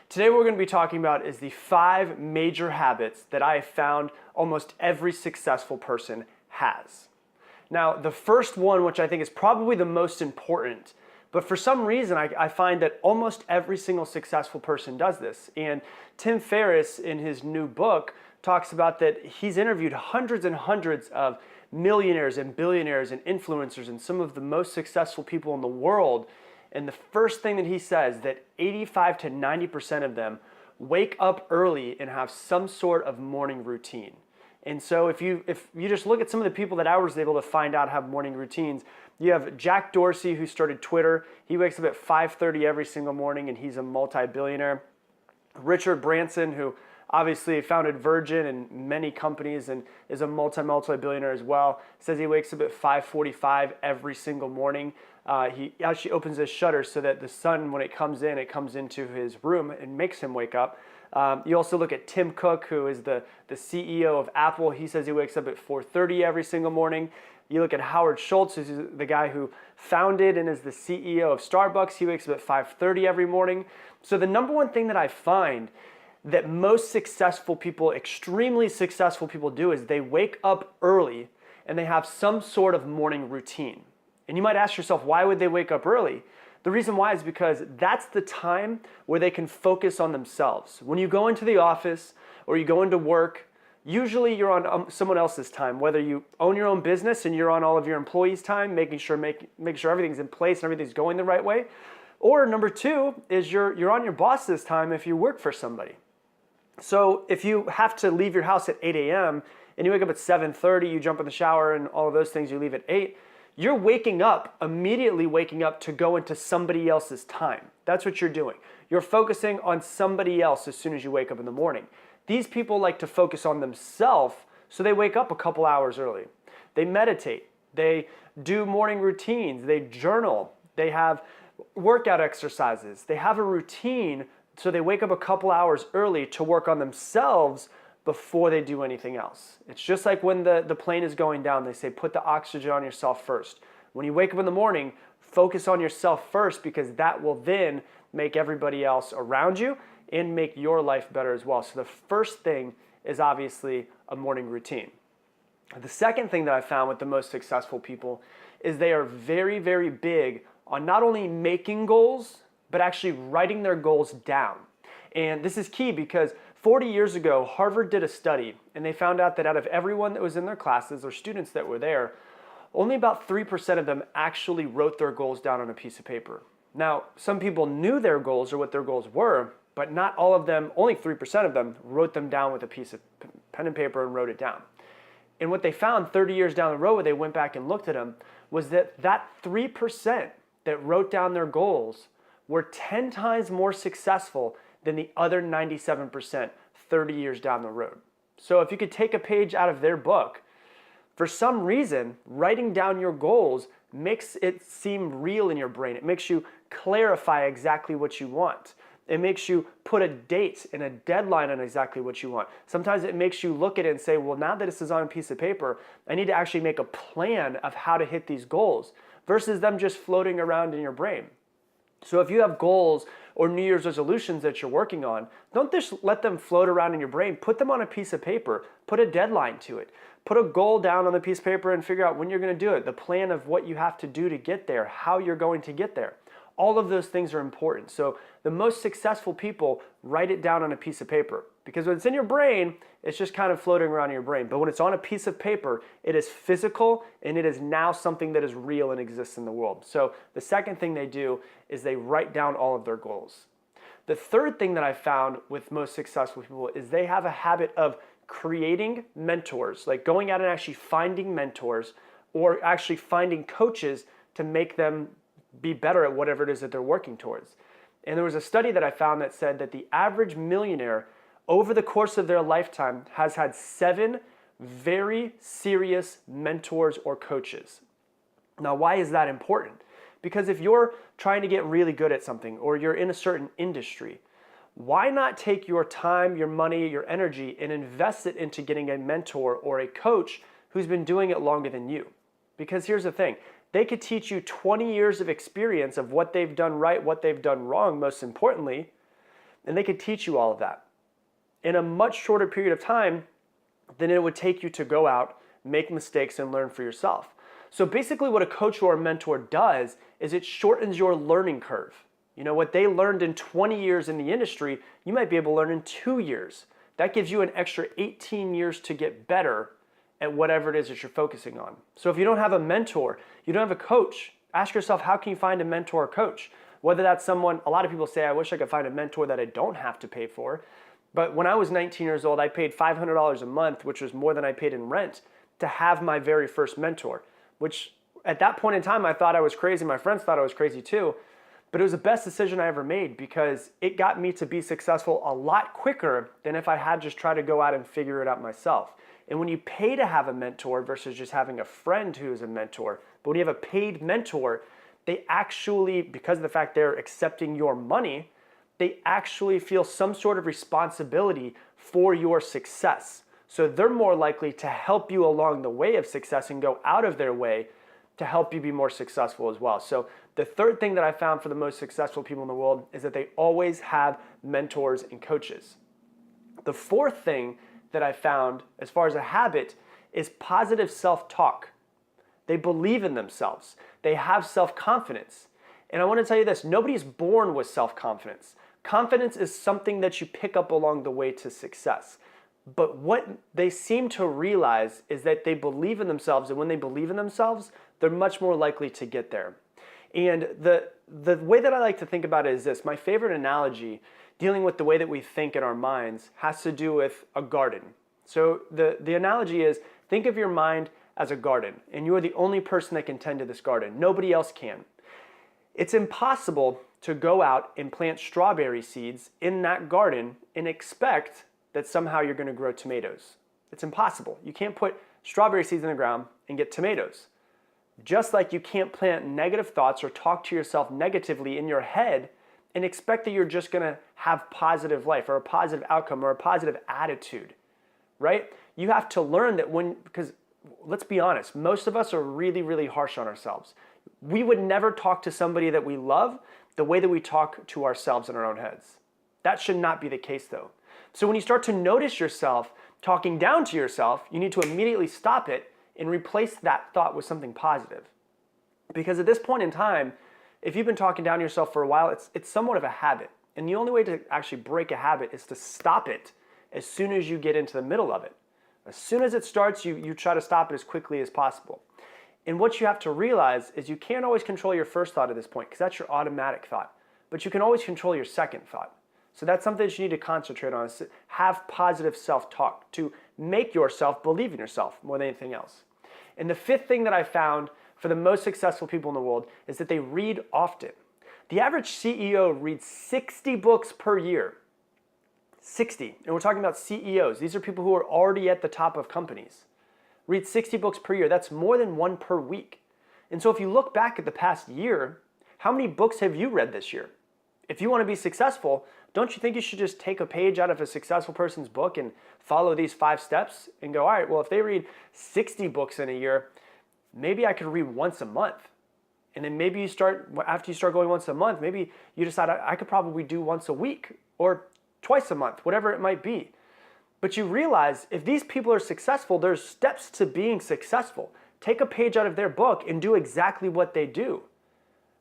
Today what we're going to be talking about is the 5 major habits that I have found almost every successful person has. Now, the first one, which I think is probably the most important, but for some reason I find that almost every single successful person does this. And Tim Ferriss, in his new book, talks about that he's interviewed hundreds and hundreds of millionaires and billionaires and influencers and some of the most successful people in the world. And the first thing that he says that 85 to 90% of them wake up early and have some sort of morning routine. And so if you just look at some of the people that I was able to find out have morning routines, you have Jack Dorsey, who started Twitter. He wakes up at 5:30 every single morning and he's a multi-billionaire. Richard Branson, who obviously founded Virgin and many companies and is a multi-billionaire as well, says he wakes up at 5:45 every single morning. He actually opens his shutters so that the sun, when it comes into his room and makes him wake up. You also look at Tim Cook, who is the CEO of Apple. He says he wakes up at 4:30 every single morning. You look at Howard Schultz, who's the guy who founded and is the CEO of Starbucks. He wakes up at 5:30 every morning. So the number one thing that I find that most successful people, extremely successful people do is they wake up early and they have some sort of morning routine. And you might ask yourself, why would they wake up early? The reason why is because that's the time where they can focus on themselves. When you go into the office or you go into work, usually you're on someone else's time, whether you own your own business and you're on all of your employees' time, making sure everything's in place and everything's going the right way. Or number 2 is you're on your boss's time if you work for somebody. So if you have to leave your house at 8 a.m. and you wake up at 7:30, you jump in the shower and all of those things, you leave at 8, you're immediately waking up to go into somebody else's time. That's what you're doing. You're focusing on somebody else as soon as you wake up in the morning. These people like to focus on themselves, so they wake up a couple hours early. They meditate. They do morning routines. They journal. They have workout exercises. They have a routine, so they wake up a couple hours early to work on themselves before they do anything else. It's just like when the plane is going down, they say put the oxygen on yourself first. When you wake up in the morning, focus on yourself first, because that will then make everybody else around you and make your life better as well. So the first thing is obviously a morning routine. The second thing that I found with the most successful people is they are very, very big on not only making goals, but actually writing their goals down. And this is key because 40 years ago, Harvard did a study and they found out that out of everyone that was in their classes or students that were there, only about 3% of them actually wrote their goals down on a piece of paper. Now, some people knew their goals or what their goals were, but not all of them, only 3% of them wrote them down with a piece of pen and paper and wrote it down. And what they found 30 years down the road when they went back and looked at them was that 3% that wrote down their goals were 10 times more successful than the other 97% 30 years down the road. So if you could take a page out of their book, for some reason, writing down your goals makes it seem real in your brain. It makes you clarify exactly what you want. It makes you put a date and a deadline on exactly what you want. Sometimes it makes you look at it and say, well, now that this is on a piece of paper, I need to actually make a plan of how to hit these goals versus them just floating around in your brain. So if you have goals or New Year's resolutions that you're working on, don't just let them float around in your brain. Put them on a piece of paper. Put a deadline to it. Put a goal down on the piece of paper and figure out when you're going to do it, the plan of what you have to do to get there, how you're going to get there. All of those things are important. So the most successful people write it down on a piece of paper, because when it's in your brain, it's just kind of floating around in your brain. But when it's on a piece of paper, it is physical and it is now something that is real and exists in the world. So the second thing they do is they write down all of their goals. The third thing that I found with most successful people is they have a habit of creating mentors, like going out and actually finding mentors or actually finding coaches to make them be better at whatever it is that they're working towards. And there was a study that I found that said that the average millionaire over the course of their lifetime has had 7 very serious mentors or coaches. Now, why is that important? Because if you're trying to get really good at something or you're in a certain industry, why not take your time, your money, your energy and invest it into getting a mentor or a coach who's been doing it longer than you? Because here's the thing, they could teach you 20 years of experience of what they've done right, what they've done wrong, most importantly, And they could teach you all of that in a much shorter period of time than it would take you to go out, make mistakes, and learn for yourself. So basically what a coach or a mentor does is it shortens your learning curve. You know, what they learned in 20 years in the industry, you might be able to learn in 2 years. That gives you an extra 18 years to get better at whatever it is that you're focusing on. So if you don't have a mentor, you don't have a coach, ask yourself, how can you find a mentor or coach? Whether that's someone, a lot of people say, I wish I could find a mentor that I don't have to pay for. But when I was 19 years old, I paid $500 a month, which was more than I paid in rent, to have my very first mentor, which at that point in time, I thought I was crazy. My friends thought I was crazy too. But it was the best decision I ever made because it got me to be successful a lot quicker than if I had just tried to go out and figure it out myself. And when you pay to have a mentor versus just having a friend who is a mentor, but when you have a paid mentor, they actually, because of the fact they're accepting your money, they actually feel some sort of responsibility for your success. So they're more likely to help you along the way of success and go out of their way to help you be more successful as well. So the third thing that I found for the most successful people in the world is that they always have mentors and coaches. The fourth thing that I found as far as a habit is positive self-talk. They believe in themselves. They have self-confidence. And I want to tell you this, nobody's born with self-confidence. Confidence is something that you pick up along the way to success. But what they seem to realize is that they believe in themselves, and when they believe in themselves, they're much more likely to get there. And the way that I like to think about it is this. My favorite analogy dealing with the way that we think in our minds has to do with a garden. So the analogy is, think of your mind as a garden, and you are the only person that can tend to this garden. Nobody else can. It's impossible to go out and plant strawberry seeds in that garden and expect that somehow you're going to grow tomatoes. It's impossible. You can't put strawberry seeds in the ground and get tomatoes. Just like you can't plant negative thoughts or talk to yourself negatively in your head and expect that you're just going to have positive life or a positive outcome or a positive attitude, right? You have to learn that because let's be honest, most of us are really, really harsh on ourselves. We would never talk to somebody that we love the way that we talk to ourselves in our own heads. That should not be the case though. So when you start to notice yourself talking down to yourself, you need to immediately stop it and replace that thought with something positive. Because at this point in time, if you've been talking down to yourself for a while, it's somewhat of a habit. And the only way to actually break a habit is to stop it as soon as you get into the middle of it. As soon as it starts, you try to stop it as quickly as possible. And what you have to realize is you can't always control your first thought at this point because that's your automatic thought. But you can always control your second thought. So that's something that you need to concentrate on, is to have positive self-talk, to make yourself believe in yourself more than anything else. And the fifth thing that I found for the most successful people in the world is that they read often. The average CEO reads 60 books per year. 60. And we're talking about CEOs. These are people who are already at the top of companies. Read 60 books per year. That's more than one per week. And so if you look back at the past year, how many books have you read this year? If you want to be successful, don't you think you should just take a page out of a successful person's book and follow these 5 steps and go, all right, well, if they read 60 books in a year, maybe I could read once a month. And then maybe after you start going once a month, maybe you decide I could probably do once a week or twice a month, whatever it might be. But you realize if these people are successful, there's steps to being successful. Take a page out of their book and do exactly what they do,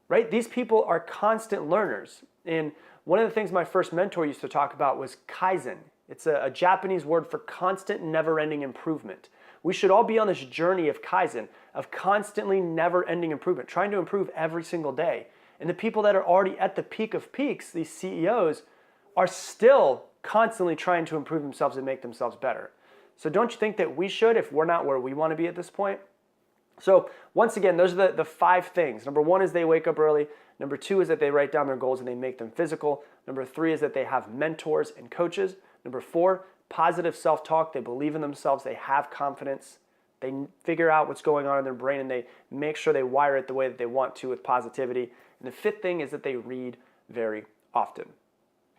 right? These people are constant learners. And one of the things my first mentor used to talk about was Kaizen. It's a Japanese word for constant, never-ending improvement. We should all be on this journey of Kaizen, of constantly never-ending improvement, trying to improve every single day. And the people that are already at the peak of peaks, these CEOs, are still constantly trying to improve themselves and make themselves better. So don't you think that we should if we're not where we want to be at this point? So once again, those are the 5 things. Number 1 is they wake up early. Number 2 is that they write down their goals and they make them physical. Number 3 is that they have mentors and coaches. Number 4, positive self-talk. They believe in themselves. They have confidence. They figure out what's going on in their brain and they make sure they wire it the way that they want to with positivity. And the 5th thing is that they read very often.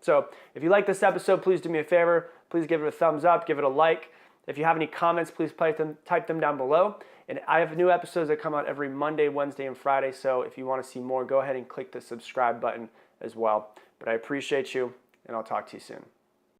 So if you like this episode, please do me a favor. Please give it a thumbs up, give it a like. If you have any comments, please type them down below. And I have new episodes that come out every Monday, Wednesday, and Friday. So if you want to see more, go ahead and click the subscribe button as well. But I appreciate you, and I'll talk to you soon.